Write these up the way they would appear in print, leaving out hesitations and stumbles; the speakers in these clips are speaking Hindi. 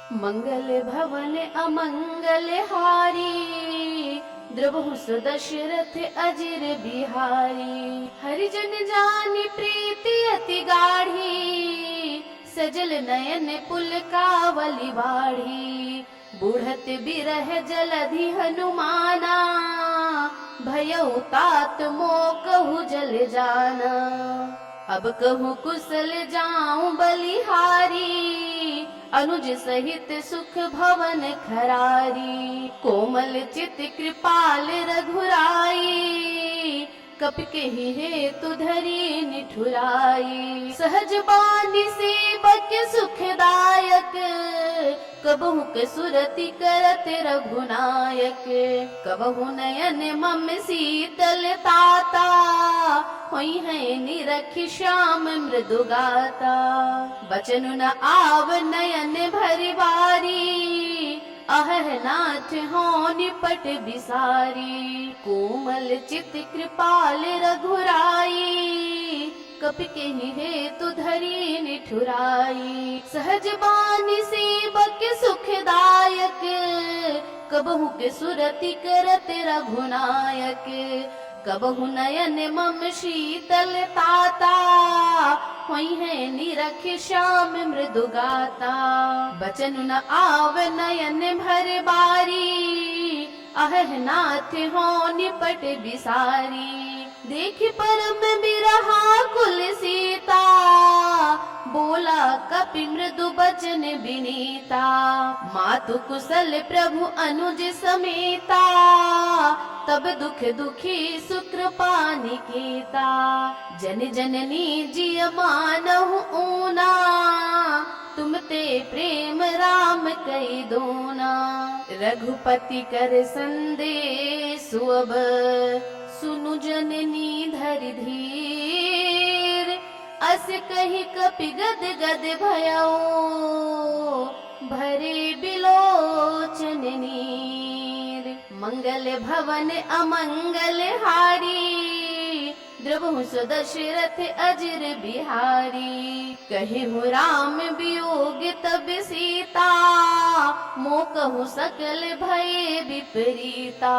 मंगल भवन अमंगल हारी, द्रवहु दशरथ अजिर बिहारी। हरिजन जानि प्रीति अति गाढ़ी, सजल नयन पुलकावली बाढ़ी। बूढ़त बिरह जलधि हनुमाना, भयउ तात मोकहु जल जाना। अब कहूँ कुशल जाऊं बलिहारी, अनुज सहित सुख भवन खरारी। कोमल चित कृपाल रघुराई, कपि केहि हेतु धरि निठुराई। सहज बानी सेवक सुखदायक, कबहु के सुरति करत रघुनायक। कबहु नयन मम शीतल ताता, होई है निरख श्याम मृदु गाता। बचन न आव नयन भरि बारी, अहह नाथ हो निपट बिसारी। कोमल चित कृपाल रघुराई, कपि केहि हेतु धरि निठुराई। सहज बानी सेवक सुखदायक, कबहु के सुरति करत रघुनायक। कबहु नयन मम शीतल ताता, होई है निरख श्याम मृदु गाता। बचन न आव नयन भर बारी, अहह नाथ हो निपट बिसारी। देख परम बिरहा कुल सीता, बोला कपि मृदु बचन बिनीता। मातु कुशल प्रभु अनुज समेता, तब दुख दुखी सुकृपा निकेता। जन जननी जिय मानहु ऊना, तुम ते प्रेम राम कई दोना। रघुपति कर संदेश अब, सुनु जननी धरि धीर। अस कहि कपि गद गद भयउ, भरे बिलोचन नीर। मंगल भवन अमंगल हारी, द्रवहु दशरथ अजिर बिहारी। कहिहु राम वियोग तब सीता, मोकहु सकल भय विपरीता।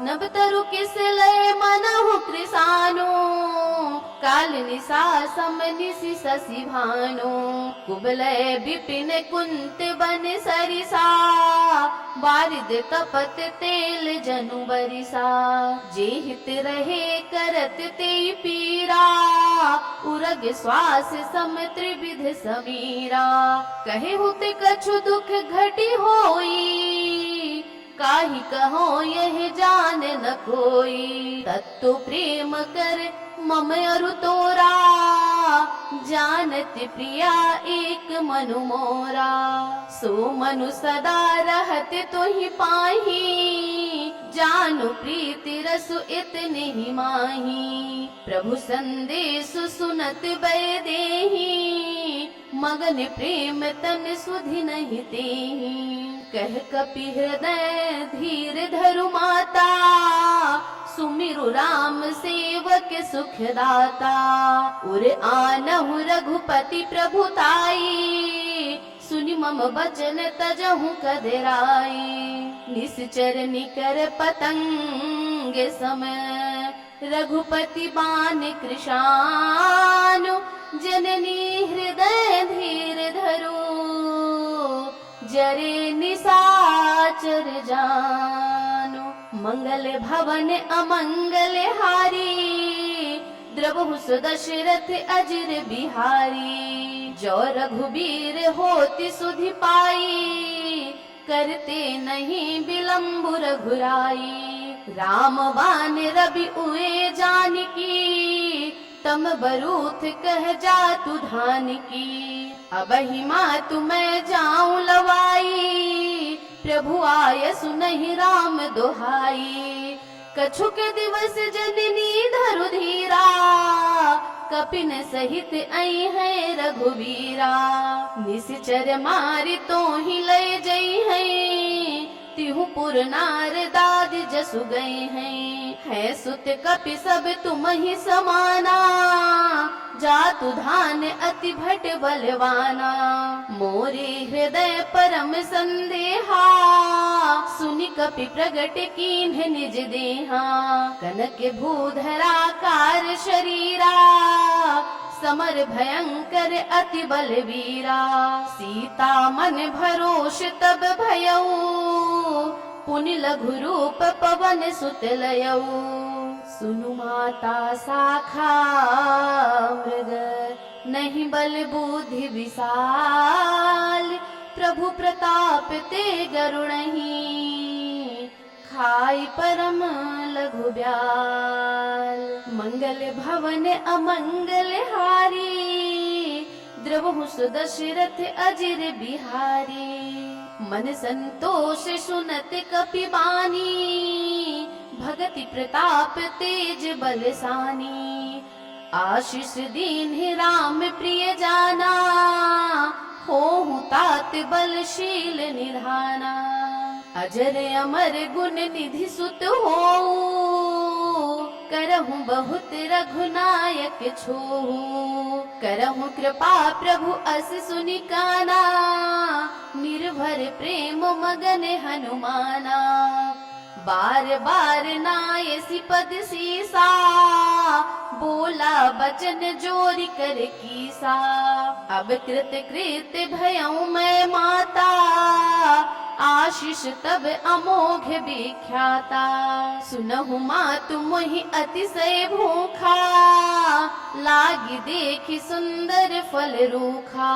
नभ तरु किस लय मनहु कृसानु, काल निसा सम निसि शशि भानु। कुबलय विपिन कुंत बन सरिसा, बारिद तपत तेल जनु बरिसा। जे हित रहे करत तेई पीरा, उरग श्वास सम त्रिविध समीरा। कहे हुते कछु दुख घटी होई, काहि कहो यह जान न कोई। तत्तु प्रेम कर मम अरु तोरा, जानत प्रिया एक मनु मोरा। सो मनु सदा रहत तोहि पाही, जानु प्रीति रसु इतने ही माही। प्रभु संदेश सुनत बै देहि, मगन प्रेम तन सुधि नहीं तेहि। कह कपि हृदय धीर धरु माता, सुमिरु राम सेवक सुखदाता। उर आनहु रघुपति प्रभुताई, सुनि मम बचन तजहु कदराई। निश्चर निकर पतंग सम, रघुपति बान कृशानु। जननी हृदय धीर धरो, जरे निसाचर जानु। मंगल भवन अमंगल हारी, द्रवहु दशरथ अजिर बिहारी। जो रघुबीर होति सुधि पाई, करते नहीं विलंबु रघुराई। राम बान रवि उए जानकी, तम बरूथ कह जातु धान की। अबहि मातु मैं जाऊं लवाई, प्रभु आय सुनहि राम दोहाई। कछुक दिवस जननी धरु धीरा, कपिन सहित आई है रघुवीरा। निश्चर मारि तोहि लय जई है, तिहु पुर नार दाद जसु गए हैं। है सुत कपि सब तुम ही समाना, जातु धान अति भट बलवाना। मोरे हृदय परम संदेहा, सुनि कपि प्रगट कीन्ह निज देहा। कनक भूधराकार शरीरा, समर भयंकर अति बलवीरा। सीता मन भरोष तब भयऊ, पुनि लघु रूप पवन सुत लयऊ। सुनु माता साखा मृग, नहीं बल बुद्धि विशाल। प्रभु प्रताप ते गरुणहि, खाई परम लघु ब्याल। मंगल भवन अमंगल हारी, द्रवहु सुदशरथ अजिर बिहारी। मन संतोष सुनत कपि बानी, भगति प्रताप तेज बलसानी। आशीष दीन्ह राम प्रिय जाना, होहु तात बलशील निधाना। अजर अमर गुण निधि सुत होऊ, करहु बहुत रघुनायक छोहू। करहु कृपा प्रभु अस सुनि काना, निर्भर प्रेम मगन हनुमाना। बार बार नायसी पद सीसा, बोला बचन जोरी कर कीसा। अब कृत कृत भयऊ मैं माता, आशीष तब अमोघ विख्याता। सुनहु मातु मोहि अतिशय भूखा, लागी देखि सुंदर फल रूखा।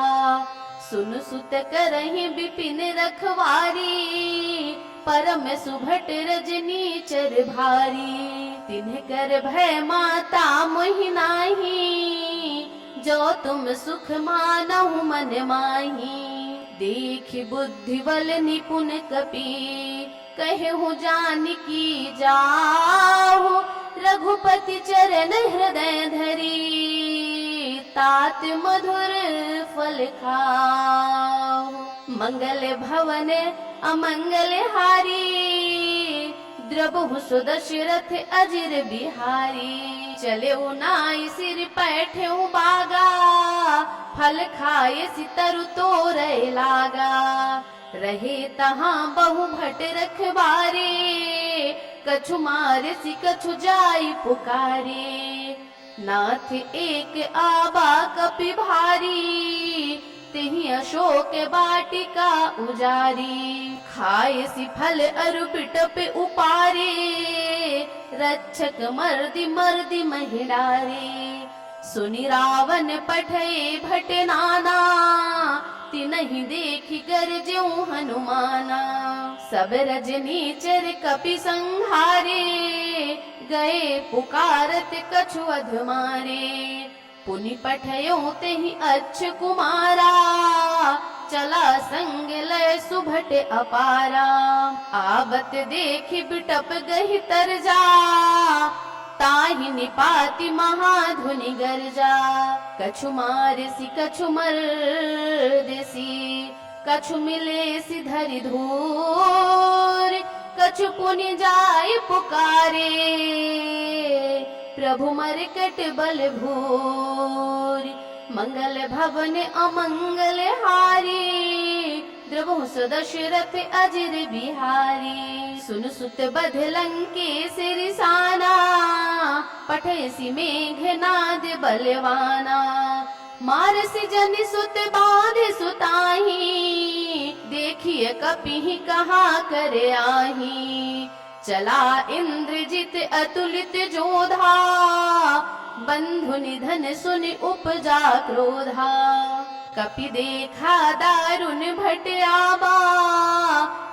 सुन सुत करहि विपिन रखवारी, परम सुभट रजनी चर भारी। तिन्ह कर भय माता मोहि नाही, जो तुम सुख मानहु मन माही। देखि बुद्धि बल निपुण कपि, कहु जानकी जाहु। रघुपति चरण हृदय धरी, तात मधुर फल खाओ। मंगल भवन अमंगल हारी, द्रवहु सुदशरथ अजिर बिहारी। चले नाई सिर पैठेऊ बागा, फल खाए सितरु तोरय लागा। रहे तहाँ बहु भट रखवारे, कछु मारे सि कछु जाई पुकारे। नाथ एक आबा कपि भारी, तिहि अशोक वाटिका उजारी। खाए सि फल अरु बिटप उपारे, रक्षक मर्दि मर्दि महिडारे। सुनि रावण पठए भट नाना, तिनहि देखि गरजेउ हनुमाना। सब रजनीचर कपि संहारे, गए पुकारत कछु अधमारे। पुनि पठयो तेहि अच्छ कुमारा, चला संग लय सुभट अपारा। आवत देखि बिटप गहि तरजा, ताहि निपाति महाधुनि गर्जा। कछु मारसी कछु मर्दसी, कछु मिलेसि धरि धूर। कछु पुनि जाय पुकारे, प्रभु मरकट बल भूरि। मंगल भवन अमंगल हारी, द्रवहु सुदशरथ अजिर बिहारी। सुन सुत बध लंकेश रिसाना, पठयसि मेघनाद बलवाना। मारसि जनि सुत बाध सुताही, देखिए कपिहि कहाँ कर आही। चला इंद्रजित अतुलित जोधा, बंधु निधन सुनि उपजा क्रोधा। कपि देखा दारुण भट आवा,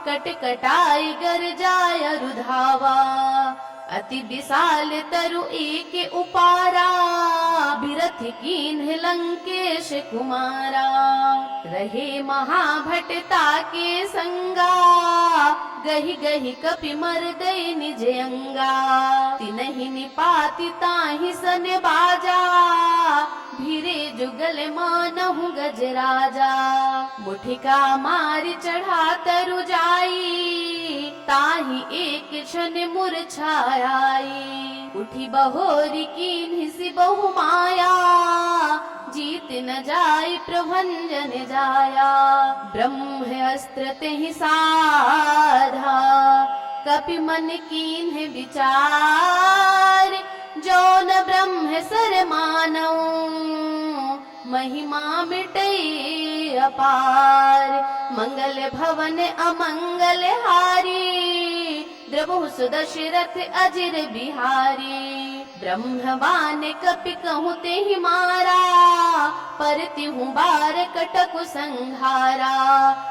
कटकटाई गरजाय रुधावा। अति विशाल तरु एक उपारा, बिरथ कीन्ह लंकेश कुमारा। रहे महाभटता के संगा, गहि गहि कपि मर्दय निज अंगा। तिनहि निपाति ताहि सन बाजा, धीरे जुगल मानहु गजराजा। मुठ मुठिका मार चढ़ा तरु जाई, ताही एक क्षण मुरझाई। उठी बहोरी कीन्ही सी बहु माया, जीत न जाई प्रभंजन जाया। ब्रह्म अस्त्र तेहि साधा, कपि मन कीन्हे विचार। जो न ब्रह्म सर मानौ, महिमा मिटई अपार। मंगल भवन अमंगल हारी, द्रवहु सुदशरथ अजिर बिहारी। ब्रह्मवान कपि कहूँ तेहि मारा, परतिहु बार कटकु संहारा।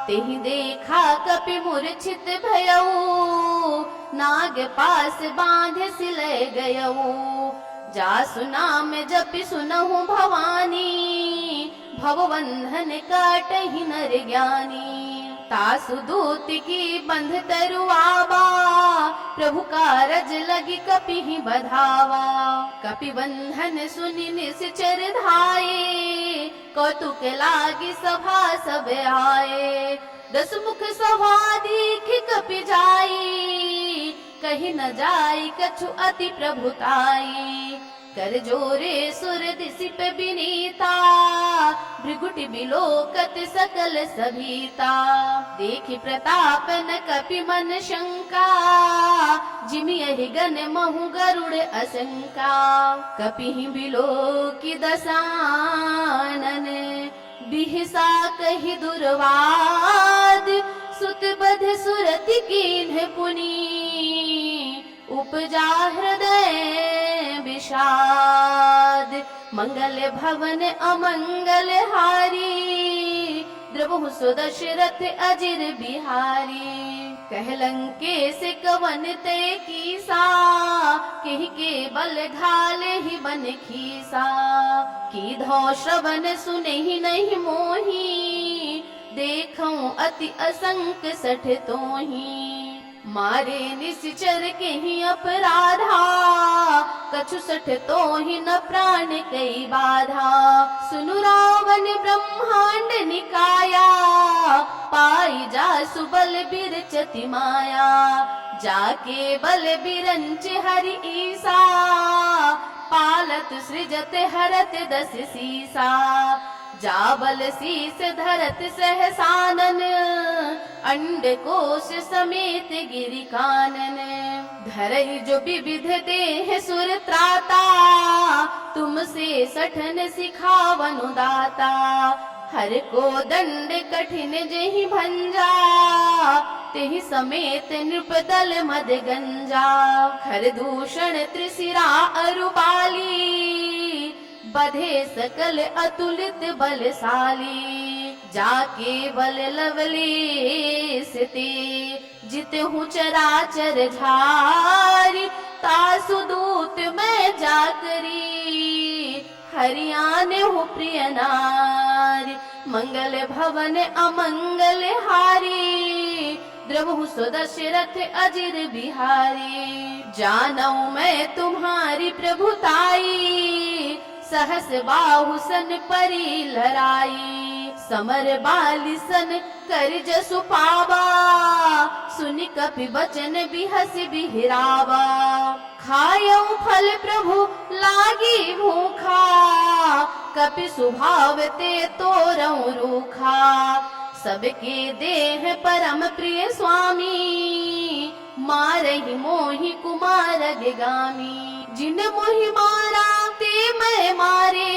तेहि देखा कपि मूर्छित भयऊ, नाग पास बांधे सिलय गयऊ। जासु नाम जपि सुनहु भवानी, भवबंधन काटहि नर ज्ञानी। तासु दूत की बंध तरुआवा, प्रभु कारज लगी कपि बधावा। कपि बंधन सुनि निश्चर धाये, कौतुक लागी सभा सब आए। 10 मुख सभा दीख कपि जाई, कहीं न जाई कछु अति प्रभुताई। कर जोरे सुर दिसिप बिनीता, भृगुटि बिलोकत सकल सभीता। देखि प्रताप न कपि मन शंका, जिमियहि गण महु गरुड़ असंका। कपिहि बिलोकि दसानन, बिहसा कहि दुर्वाद। सुत बध सुरति कीन्ह पुनी, उपजा हृदय विषाद। मंगल भवन अमंगल हारी, द्रवहु सुदशरथ अजिर बिहारी। कहलंकेश कवन ते कीसा, केहि के बल घाले ही बन खीसा। कीधौ श्रवण सुनहि नहीं मोही, देखऊं अति असंक सठ तोही। मारे निश्चर के ही अपराधा, कछु सठ तो ही न प्राण कई बाधा। सुनु रावण ब्रह्मांड निकाया, पाई जा सुबल बिरचति माया। जाके बल बिरंच हरि ईसा, पालत सृजत हरत 10 सीसा। जाबल शीस धरत सहसानन, अंड कोश समेत गिरि कानन। धरई जो विविध देह सुर त्राता, तुमसे सठन सिखावनु दाता। हर को दंड कठिन जेहि भंजा, तेहि समेत नृपदल मद गंजा। खर दूषण त्रिशिरा अरुबाली, बधे सकल अतुलित बलशाली। जाके बल लवलेश ते, जितहु चराचर झारी। तासु दूत मैं जाकरी, हरियाने हूँ प्रिय नारी। मंगल भवन अमंगल हारी, द्रवहु सुदशरथ अजिर बिहारी। जानऊ मैं तुम्हारी प्रभुताई, सहस बाहु सन परी लड़ाई। समर बाली सन कर जसु पावा, सुनि कपि बचन बिहसि बिहरावा। खायऊ फल प्रभु लागी भूखा, कपि सुभाव ते तोरऊ रूखा। सबके देह परम प्रिय स्वामी, मारहि मोहि कुमार गामी। जिन मोहि मारा ते मैं मारे,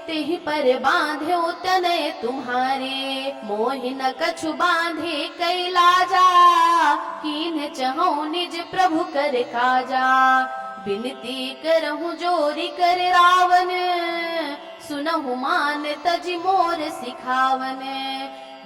तेहि पर बांधे तनय तुम्हारे। मोहि न कछु बांधे कैलाजा, कीन्ह चहु निज प्रभु कर काजा। बिनती करहु जोरी कर रावण, सुनहु मान तजि मोर सिखावन।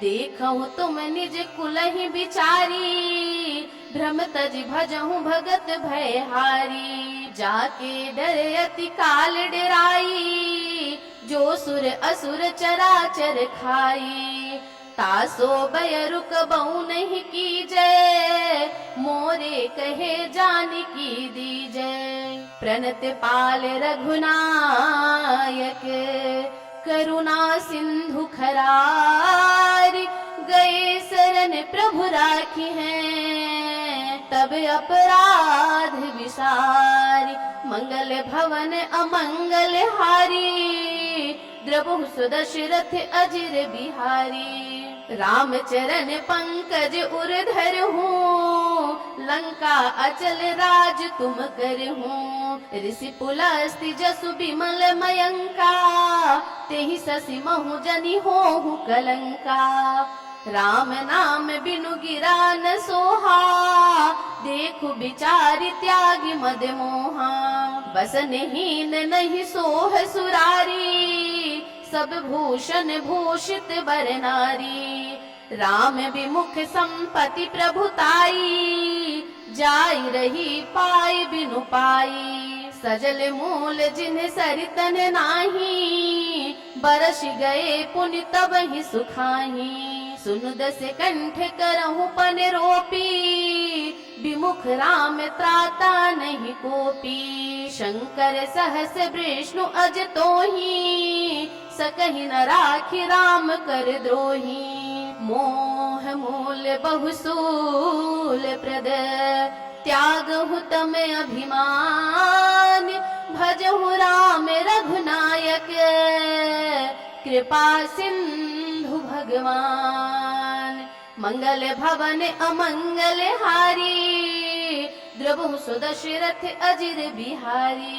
देखहु तुम निज कुलहि बिचारी, भ्रम तजि भजहु भगत भयहारी। जाके डर अति काल डराई, जो सुर असुर चराचर खाई। तासो बय रुकबऊ नहीं कीजय, मोरे कहे जान की दीजय। प्रणत पाल रघुनायक, करुणा सिंधु खराय। प्रभु राखी हैं, तब अपराध विसारी। मंगल भवन अमंगल हारी, द्रवहु सुदशरथ अजिर बिहारी। राम चरण पंकज उरधर हूँ, लंका अचल राज तुम कर हूँ। ऋषि पुलस्ति जसु बिमल मयंका, तेहि ससि महु जनि होहु कलंका। राम नाम बिनु गिरा न सोहा, देखु बिचारि त्यागी मद मोहा। बसनहीन नहीं सोह सुरारी, सब भूषण भूषित बर नारी। राम विमुख संपत्ति प्रभुताई, जाई रही पाई बिनु पाई। सजल मूल जिन्ह सरितन नाही, बरस गए पुनि तब ही सुखाही। सुनु दस कंठ करहु पन रोपी, विमुख राम त्राता नहीं कोपी। शंकर सहस विष्णु अज तोहि, सकहि न राखि राम कर द्रोही। मोह मूल बहुसूल प्रद, त्यागहु तम अभिमान। भजहु राम रघुनायक, कृपा सिंधु भगवान। मंगल भवन अमंगल हारी, द्रवहु सुदशरथ अजिर बिहारी।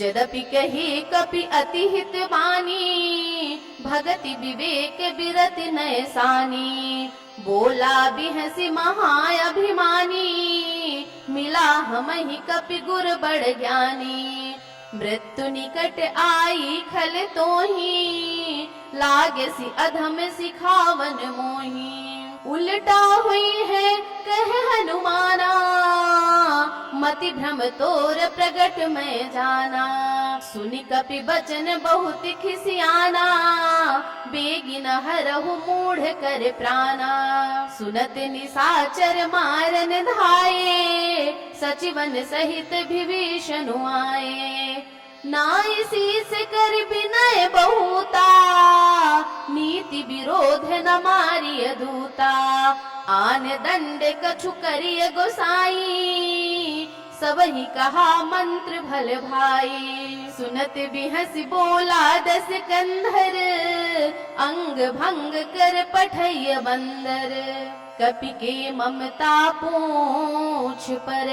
यद्यपि कही कपि अति हित बानी, भगति विवेक बिरति नय सानी। बोला बिहसी महाअभिमानी, मिला हमहि कपि गुर बड़ ज्ञानी। मृत्यु निकट आई खल तोहि, लागे सी अधम सिखावन मोही। उल्टा हुई है कह हनुमाना, मति भ्रम तोर प्रगट में जाना। सुनि कपि बचन बहुत खिसियाना, बेगिन हरहु मूढ़ कर प्राणा। सुनत निसाचर मारन धाये, सचिवन सहित विभीषण आए। नाई शीस कर विनय बहुता, नीति विरोध न मारिय दूता। आन दंड कछु करिय गोसाई, सबहि कहा मंत्र भल भाई। सुनत बिहसि बोला दस कंधर, अंग भंग कर पठय बंदर। कपि के ममता पूछ पर,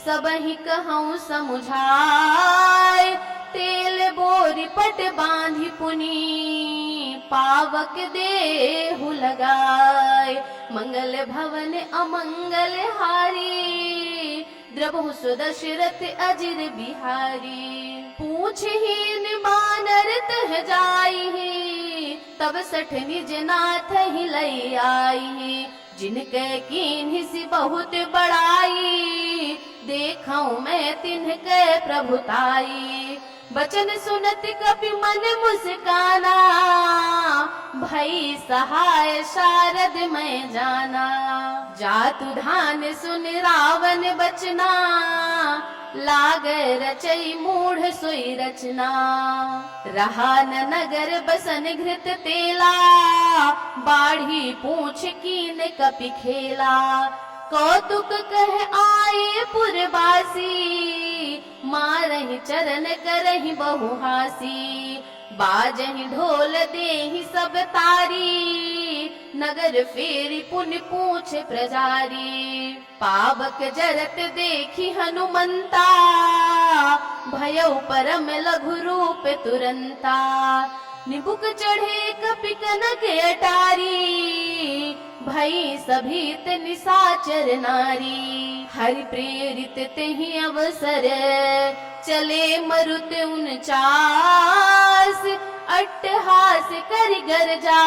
सबहि कहूँ समुझाय। तेल बोरी पट बांधि पुनि, पावक देहु लगाय। मंगल भवन अमंगल हारी, द्रवहु सुदशरथ अजिर बिहारी। पूछहीन बानर तह जाई, तब सठ निज नाथ ही लई आई। जिनके कीन्हि सी बहुत बड़ाई, देखऊं मैं तिन्हके प्रभुताई। बचन सुनत कपि मन मुस्काना, भई सहाय शारद मैं जाना। जातु धान सुन रावण बचना, लागे रचई मूढ़ सोई रचना। रहा न नगर बसन घृत तेला, बाढ़ी पूछ कीन कपि खेला। कौतुक कह आए पुरवासी, मारहि चरण करहि बहुहासी। बाजहि ढोल देहि सब तारी, नगर फेरी पुनि पूछ प्रजारी। पावक जरत देखी हनुमंता, भयउ परम लघु रूप तुरंता। निबुक चढ़े कपि कनक अटारी, भई सभीत निसाचर नारी। हरि प्रेरित तेहि अवसर, चले मरुत 49। अट्टहास करि गरजा,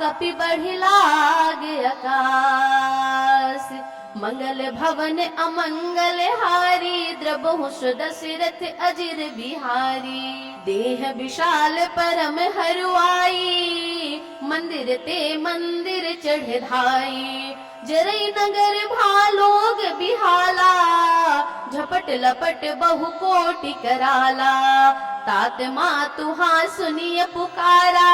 कपि बढ़ि लागे आकाश। मंगल भवन अमंगल हारी, द्रवहु सुदशरथ अजिर बिहारी। देह विशाल परम हरुआई, मंदिर ते मंदिर चढ़ धाई। जरई नगर भालोग बिहाला, झपट लपट बहु कोटि कराला। तात मातुहा सुनिय पुकारा,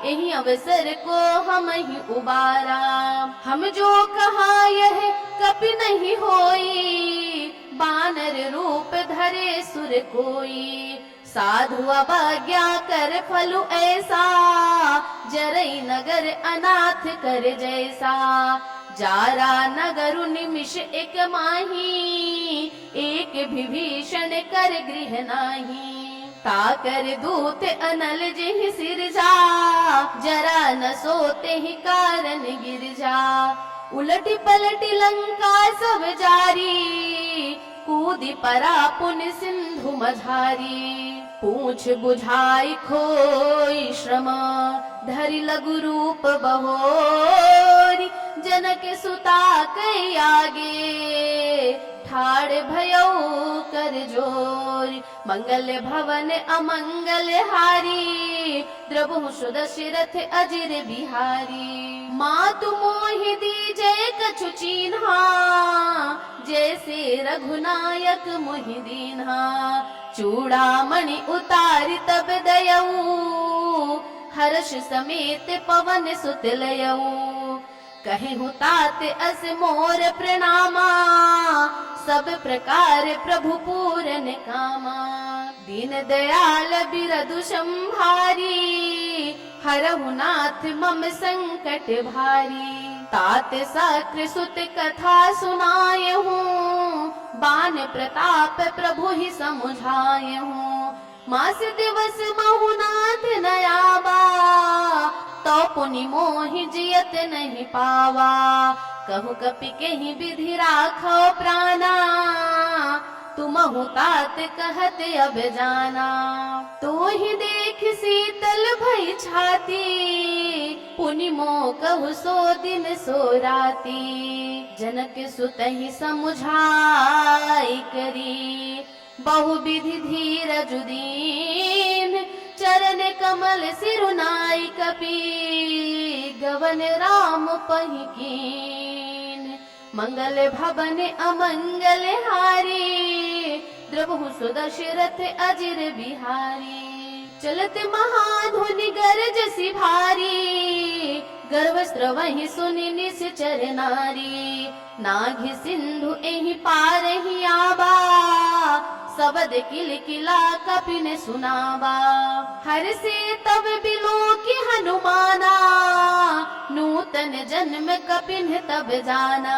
यही अवसर को हम ही उबारा। हम जो कहा यह कभी नहीं होई, बानर रूप धरे सुर कोई। साधु अवज्ञा कर फलु ऐसा, जरई नगर अनाथ कर जैसा। जारा नगरु निमिष एक माही, एक विभीषण कर गृह नाही। ताकर दूत अनल जिहि सिरजा, जरा न सोते ही कारण गिर जा। उलटी पलटी लंका सब जारी, कूदी परा पुन सिंधु मझारी। पूछ बुझाई खोई श्रम, धरि लघु रूप बहोरी। जनक सुता कई आगे, ठाड़ भयो कर जोरी। मंगल भवन अमंगल हारी, द्रवहु सुदशरथ अजिर बिहारी। मातु मोहि दीजय कछु चीन्हा, जैसे रघुनायक मोहि दीन्हा। चूड़ामणि उतारि तब दयऊ, हर्ष समेत पवन सुत लयऊ। कहेहु तात अस मोर प्रणामा, सब प्रकार प्रभु पूरन कामा। दीन दयाल बिरदु संभारी, हरहु नाथ मम संकट भारी। तात सकृ सुत कथा सुनायहूँ, बान प्रताप प्रभु ही समुझायहूँ। मास दिवस महु नाथ नयाबा, तो पुनि मोहि जियत नहीं पावा। कहु कपि केहि विधि राखो प्राणा, तुमहु तात कहत अब जाना। तो ही देख शीतल भई छाती, पुनि मोह कहु सो दिन सो राती। जनक सुतहि समुझाई करी, बहु विधि धीरज दीन। चरण कमल सिरुनाई कपि, गवन राम पहि कीन। मंगल भवन अमंगल हारी, द्रवहु सुदशरथ अजिर बिहारी। चलत महाधुनि गरजसि भारी, गर्व स्रवहि सुनि निश्चर नारी। नाघि सिंधु एहि पारहि आबा, सबद किल किला कपिन सुनावा। हर से तब बिलोकि हनुमाना, नूतन जन्म कपिन तब जाना।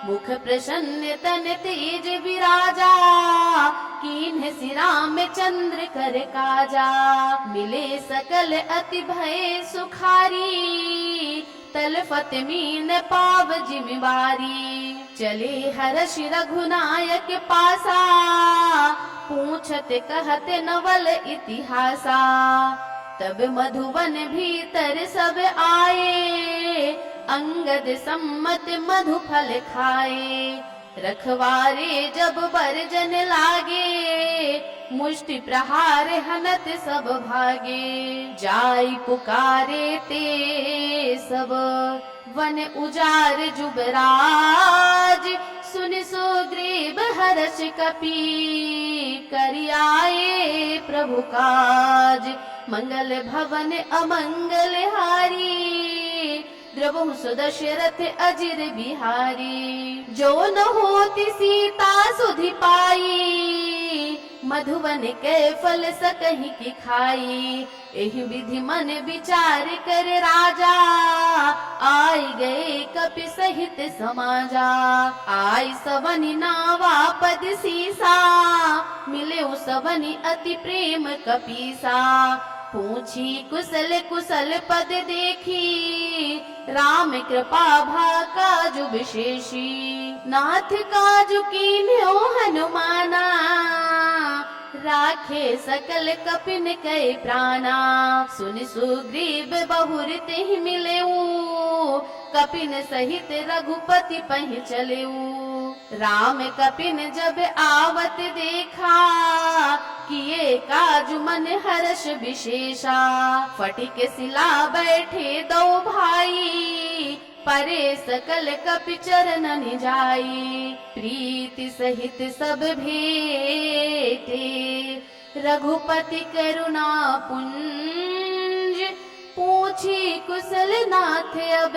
मुख प्रसन्न तन तेज विराजा, कीन्ह सि रामचंद्र कर काजा। मिले सकल अति भय सुखारी, तलफत मीन पाव जिमिवारी। चले हर्ष रघुनायक पासा, पूछत कहत नवल इतिहासा। तब मधुवन भीतर सब आए, अंगद सम्मत मधु फल खाए। रखवारे जब बरजन लागे, मुष्टि प्रहार हनत सब भागे। जाई पुकारे ते सब, वन उजार जुबराज। सुन सुग्रीव हर्ष कपि, करियाए प्रभु काज। मंगल भवन अमंगल हारी, द्रवहु सुदशरथ अजिर बिहारी। जो न होती सीता सुधि पाई, मधुवन के फल सकहि की खाई। एहि विधि मन विचार कर राजा, आई गए कपि सहित समाजा। आई सवनि नावा पद सीसा, मिले सवनि अति प्रेम कपीसा। पूछी कुशल कुशल पद देखी, राम कृपा भा काजु विशेषी। नाथ काजु कीन्ह्यो हनुमाना, राखे सकल कपिन कै प्राणा। सुन सुग्रीव बहुर तेहि मिलेऊ, कपिन सहित रघुपति पहि चलेऊ। राम कपिन जब आवत देखा, किए काजु मन हर्ष विशेषा। फटिक सिला बैठे दो भाई, परे सकल कपि चरणन जाई। प्रीति सहित सब भेटे, रघुपति करुणा पुंज, पूछी कुशल नाथ अब,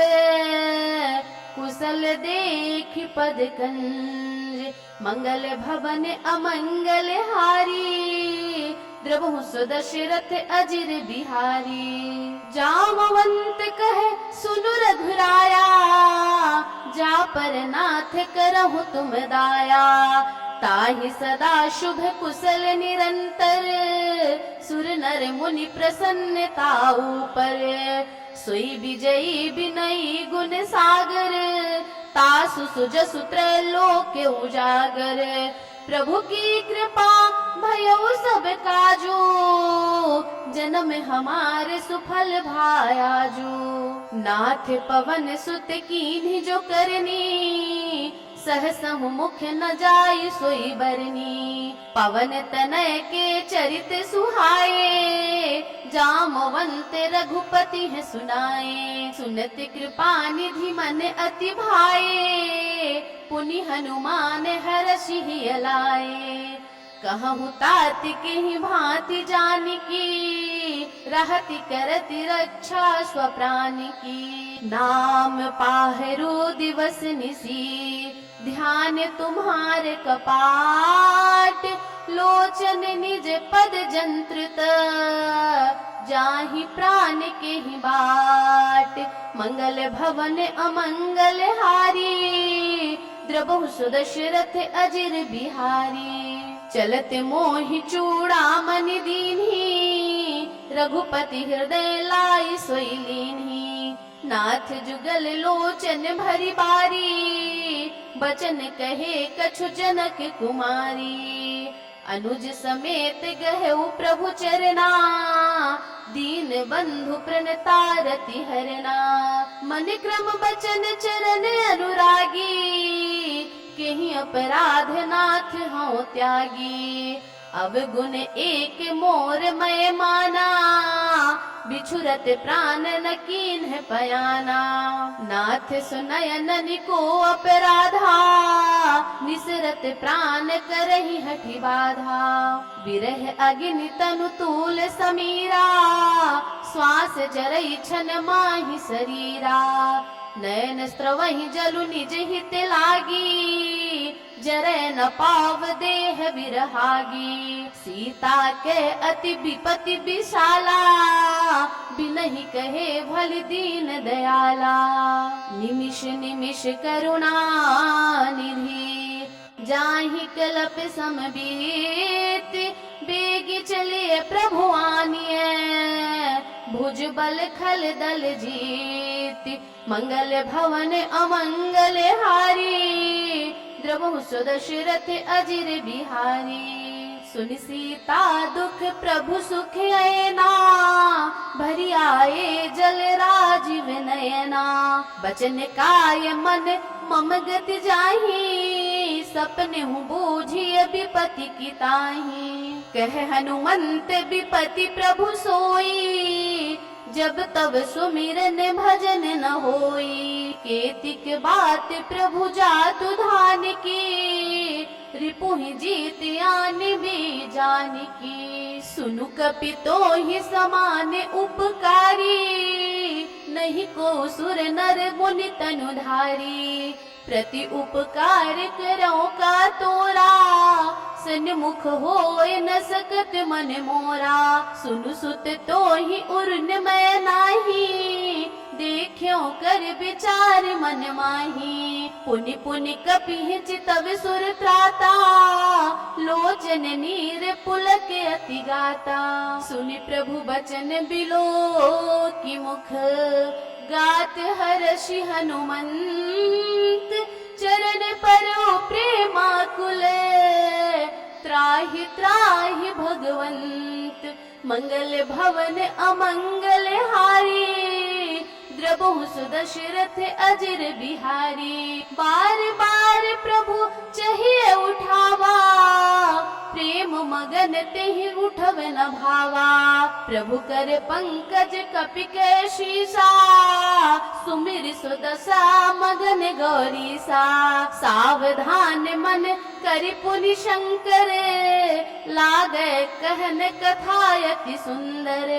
कुशल देख पद कंज। मंगल भवन अमंगल हारी, द्रवहु सुदशरथ अजिर बिहारी। जामवंत कहे सुनु रघुराया, जा पर नाथ करहु तुम दाया। ताहि सदा शुभ कुशल निरंतर, सुर नर मुनि प्रसन्नताऊ पर। सोई विजयी विनयी गुण सागर, तासु सुजसु त्रैलोक उजागर। प्रभु की कृपा भयउ सब काजू, जन्म हमारे सुफल भायाजू। नाथ पवन सुत कीन्ही जो करनी, सहसहु मुख न जाय सोई बरनी। पवन तनय के चरित सुहाए, जामवंत रघुपति है सुनाए। सुनत कृपा निधि मन अति भाए, पुनि हनुमान हरषि लाए। कहूँ तात के ही भांति जानकी, रहति करति रक्षा स्वप्राण की। नाम पाहरो दिवस निसी, ध्यान तुम्हारे कपाट। लोचन निज पद जंत्रित, जाहि प्राण के ही बाट। मंगल भवन अमंगल हारी, द्रवहु सुदशरथ अजिर बिहारी। चलत मोहि चूड़ामणि दीन्ही, रघुपति हृदय लाई सोई लीन्ही। नाथ जुगल लोचन भरी बारी, बचन कहे कछु जनक कुमारी। अनुज समेत गहु प्रभु चरना, दीन बंधु प्रणतारति हरना। मन क्रम बचन चरण अनुरागी, केहि अपराध नाथ हूँ त्यागी। अब गुण एक मोर मैं माना, बिछुरत प्राण न कीन्ह पयाना। नाथ सुनयन को अपराधा, निसरत प्राण करहि हठि बाधा। विरह अग्नि तनु तूल समीरा, श्वास जरई छन माहि शरीरा। नयन स्त्रवहि जलु निज हित लागी, जरै न पाव देह विरहागी। सीता के अति विपति विशाला, बिनहि कहे भल दीन दयाला। निमिष निमिष करुणा निधि, जाहि कलप समबीत। बेगी चलिए प्रभु आनिए, भुज बल खल दल जीत। मंगल भवन अमंगल हारी, द्रवहु सुदशरथ अजिर बिहारी। सुनि सीता दुख प्रभु सुख ऐना, भरी आए जल राजीव नयना। बचन काय मन मम गति जाहि, सपने हूँ बूझिए विपति की ताहि। कह हनुमंत विपति प्रभु सोई, जब तब सुमिरन भजन न होई। केतिक बात प्रभु जातु धान की, रिपुहि जीत आन भी जान की। सुनु कपि तो ही समान उपकारी, नहीं को सुर नर मुनि तनुधारी। प्रति उपकार करो का तोरा, सन्मुख होय न सकत मन मोरा। सुनु सुत तो ही उर्न मैं नाही, देखियो कर विचार मन माही। पुनि पुनि कपि चितव सुर त्राता, लोचन नीर पुलक अति गाता। सुनि प्रभु बचन बिलो की मुख, गात हर्षि हनुमंत। चरण परो प्रेमाकुल, त्राहि त्राहि भगवंत। मंगल भवन अमंगल हारी, द्रवहु सुदशरथ अजिर बिहारी। बार बार प्रभु चाहिए उठावा, प्रेम मगन तेहि उठव न भावा। प्रभु कर पंकज कपि के शीसा, सुमिर सुदशा मगन गौरी सा। सावधान मन करि पुनि शंकर, लागे कहन कथा अति सुंदर।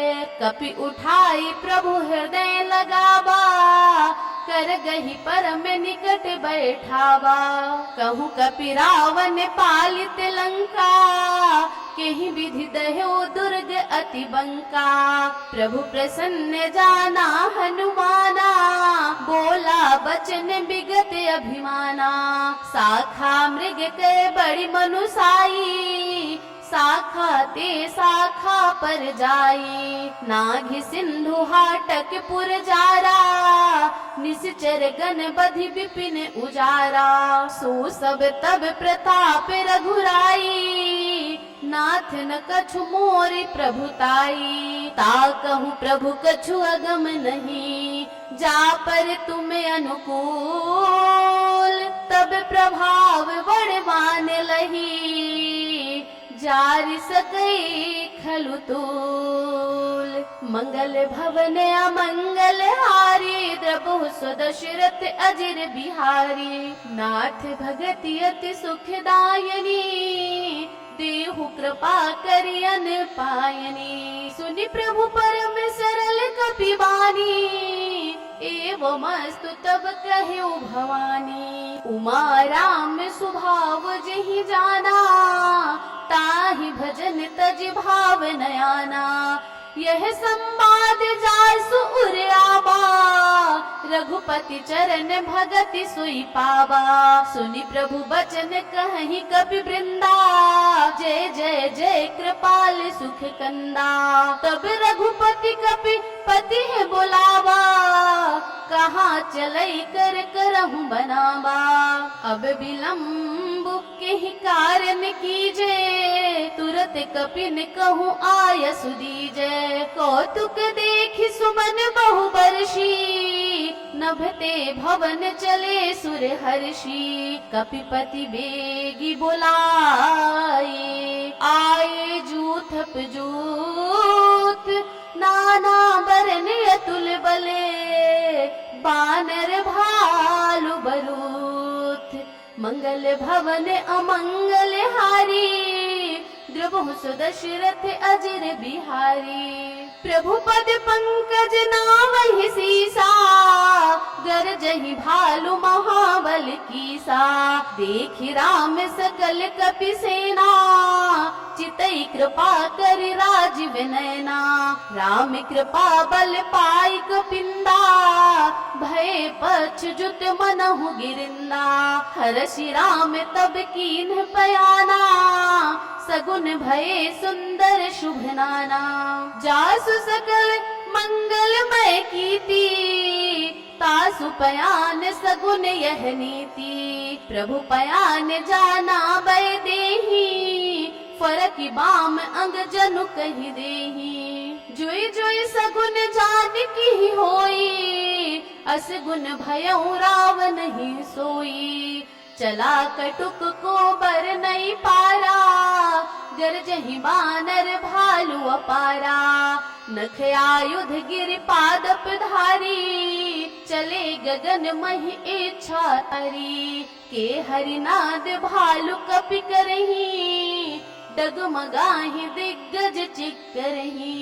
कपि उठाई प्रभु हृदय लगावा, कर गही परम निकट बैठावा। कहूँ कपि रावण पालित लंका, केहि विधि दह्यो दुर्ग अति बंका। प्रभु प्रसन्न जाना हनुमाना, बोला बचन विगत अभिमाना। शाखा मृग के बड़ी मनुसाई, शाखा ते शाखा पर जाई। नाघि सिंधु हाटक पुर जारा, निश्चर गण बधि विपिन उजारा। सो सब तब प्रताप रघुराई, नाथ न कछु मोरि प्रभुताई। ताकहु प्रभु कछु अगम नहीं, जा पर तुम्हें अनुकूल। तब प्रभाव बड़वान लही, जारि सकई खलु तूल। मंगल भवन अमंगल हारी, द्रबहु सुदशरथ अजिर बिहारी। नाथ भगति अति सुखदायनी, देहु कृपा करि अन पायनी। सुनि प्रभु परम सरल कपि बानी, एवमस्तु तब कह्यो भवानी। उमा राम स्वभाव जहि जाना, ताहि भजन तज भाव नयाना। यह संवाद जासु उर आवा, रघुपति चरण भगति सोई पावा। सुनि प्रभु बचन कहि कपि वृंदा, जय जय जय कृपाल सुख कंदा। तब रघुपति कपि पति है बुलावा, कहाँ चलई कर करहु बनावा। अब विलम्ब केहि कारण कीजे, तुरत कपिन कहूँ आयसु दीजे। कौतुक देखि सुमन बहु बरसी, नभते भवन चले सुर हर्षि। कपिपति बेगी बुलाए, आए जूथप जूथ, नाना बरन अतुल बले। बानर भालु बरूथ, मंगल भवन अमंगल हारी। द्रबहु सुदशरथ अजिर बिहारी। प्रभु पद पंकज नावहि सीसा, गरजहि भालु महाबल कीसा। देखि राम सकल कपि सेना, चितई कृपा करि राजीव नयना। राम कृपा बल पाई कपिंदा, भय पक्ष जुत मनहु गिरिंदा। हर्षि राम तब कीन्ह पयाना, सगुन भये सुंदर शुभ नाना। जासु सकल मंगलमय कीर्ति, तासु पयान सगुन यह नीति। प्रभु पयान जाना बै देहि, फरकि बाम अंग जनु कहि देहि। जोई जोई सगुन जान की होई, अस गुन भयउ रावण ही सोई। चला कटुक को बर नहीं पारा, गरजहि बानर भालु अपारा। नख आयुध गिर पादप धारी, चले गगन महि इच्छा तारी। के हरिनाद भालु कपि करही, डगमगाहि दिग्गज चिक्करही।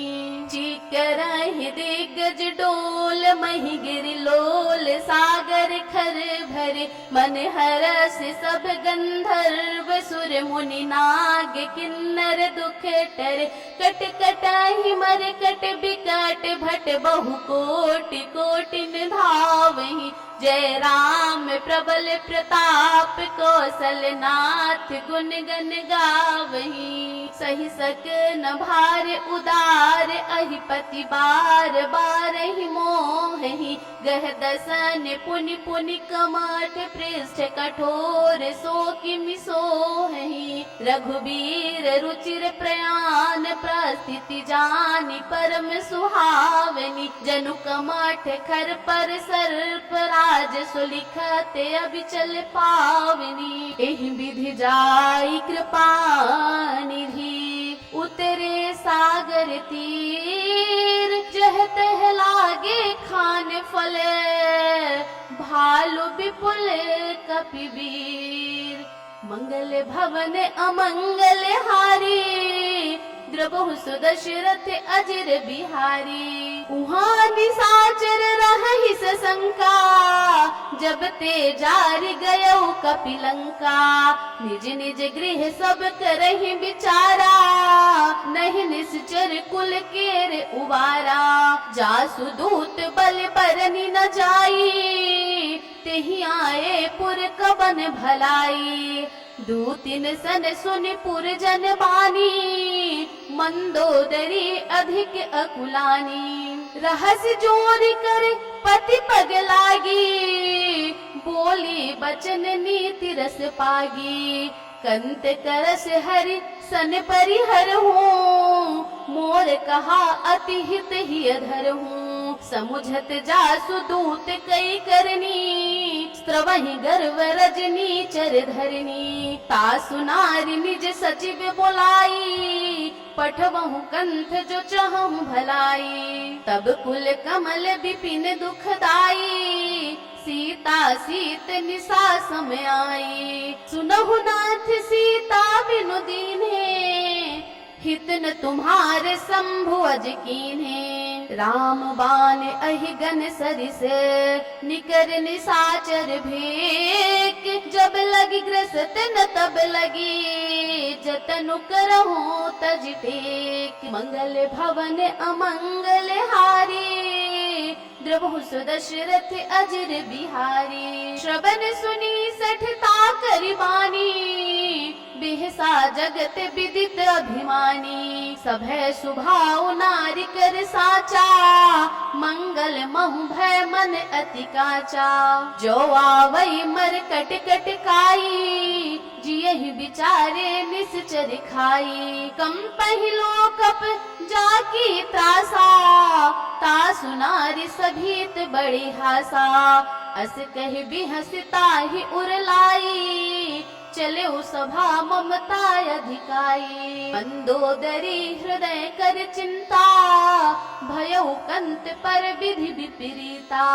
चिक्करहि दिग्गज डोल, महि गिरि लोल सागर खर भरे। मन हरस सब गंधर्व सुर मुनि नाग किन्नर दुख टरे। कट कटाहि मर कट बिकट भट बहु कोटि कोटि निधावहि। जय राम प्रबल प्रताप कौशल नाथ गुण गन गावही। सही सक न भार उदार अहिपति बार बार ही मोहि। गह दसन पुनि पुनि कमठ पृष्ठ कठोर सो किमि सोहि। रघुबीर रुचिर प्रयाण प्रस्थिति जानि परम सुहावनी। जनु कमठ खर पर सर्प राज सुलिखत अबिचल पावनी। एहि विधि जाई कृपा निधि उतरे सागर तीर। जह तह लागे खान फले विपुल कपिवीर। मंगल भवन अमंगल हारी, द्रबहु सुदशरथ अजिर बिहारी। उहाँ निशाचर रहहि सशंका, जब ते जारि गयौ कपिलंका। निज निज गृह सब करहि विचारा, नहीं निश्चर कुल केर उबारा। जासु दूत बल बरनि न जाई, तेहि आए पुर कवन भलाई। दूतिन सन सुनि पुर जन बानी, मंदोदरी अधिक अकुलानी। रहस्य जोर कर पति पग लागी, बोली बचन नीति रस पागी। कंत करस हरि सन परिहर हूँ, मोर कहा अति हित ही अधर हूँ। समुझत जासु दूत कई करनी, स्त्रवहि गर्व रजनी चर धरनी। तासु नारी निज सचिव बोलाई, पठवहु कंठ जो चहु भलाई। तब कुल कमल विपिन दुखदाई, सीता सीत निशा समय आई। सुनहु नाथ सीता बिनु दीन्हे, हित न तुम्हारे शंभु अज कीन्हे। राम बाण अहि गन सरिस, निकर निशाचर भेक। जब लगी ग्रसत न तब लगी, जतनु करहु तज टेक। मंगल भवन अमंगल हारी, द्रबहु सुदशरथ अजिर बिहारी। श्रवण सुनी सठता करि बानी, बिहसा जगत विदित अभिमानी। सभय सुभाव नारी कर साचा, मंगल महु भय मन अति काचा। जो आवई मर कट कट काई, जियहि विचारे निश्चर खाई। कम पहिलो कप जाकी त्रासा, तासु नारी सभीत बड़ी हासा। अस कहि बिहसता ही उरलाई, चले सभा ममता अधिकाई। मंदोदरी हृदय कर चिंता, भयउ कंत पर विधि विपरीता।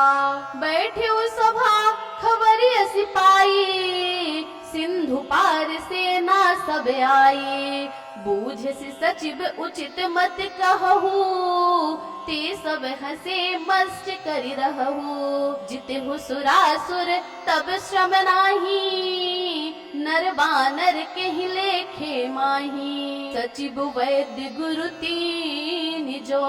बैठे सभा खबरिय सिपाई, सिंधु पार सेना सब आई। बूझसि सचिव उचित मत कहू, ते सब हंसे मस्त करि रहू। जितहु सुरासुर तब श्रम नाही, नर बानर केहि लेखे माही। सचिव वैद्य गुरु तीन जो,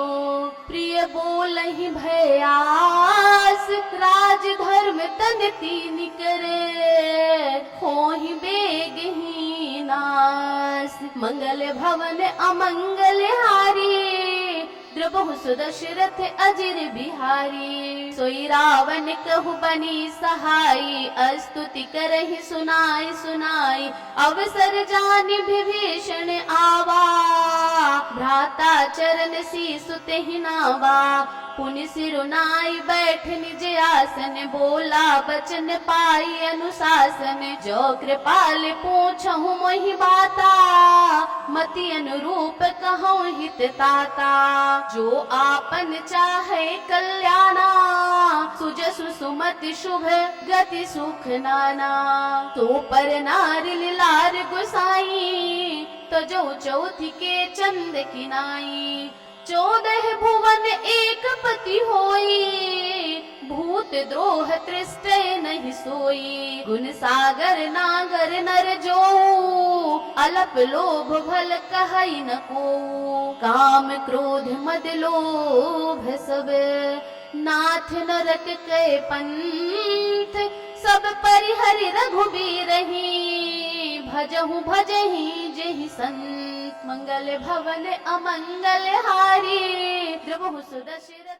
प्रिय बोलहि भयास। राज धर्म तन तीन करे, होहि बेगहि नास। मंगल भवन अमंगल हारी, द्रबहु सुदशरथ अजिर बिहारी। सोई रावण कहु बनी सहाई, स्तुति करहि सुनाई सुनाई। अवसर जानि विभीषण आवा, भ्राता चरण सीसु तेहि नावा। पुनि सिरुनाई बैठ निज आसन, बोला बचन पाई अनुशासन। जो कृपाल पूछहु मोहि बाता, मति अनुरूप कहूँ हित ताता। जो आपन चाहे कल्याणा, सुजसु सुमति शुभ गति सुख नाना। तो पर नारी लिलार गुसाई, तो जो चौथी के चंद किनाई। 14 भुवन एक पति होई, भूत द्रोह तृष्ट नहीं सोई। गुण सागर नागर नर जो, अलप लोभ भल कहई न को। काम क्रोध मद लोभ सब, नाथ नरक के पंथ। सब परिहरि रघुबीरहि, भजहु भजहि जेहि संत। मंगल भवन अमंगल हारी, द्रबहु सुदशरथ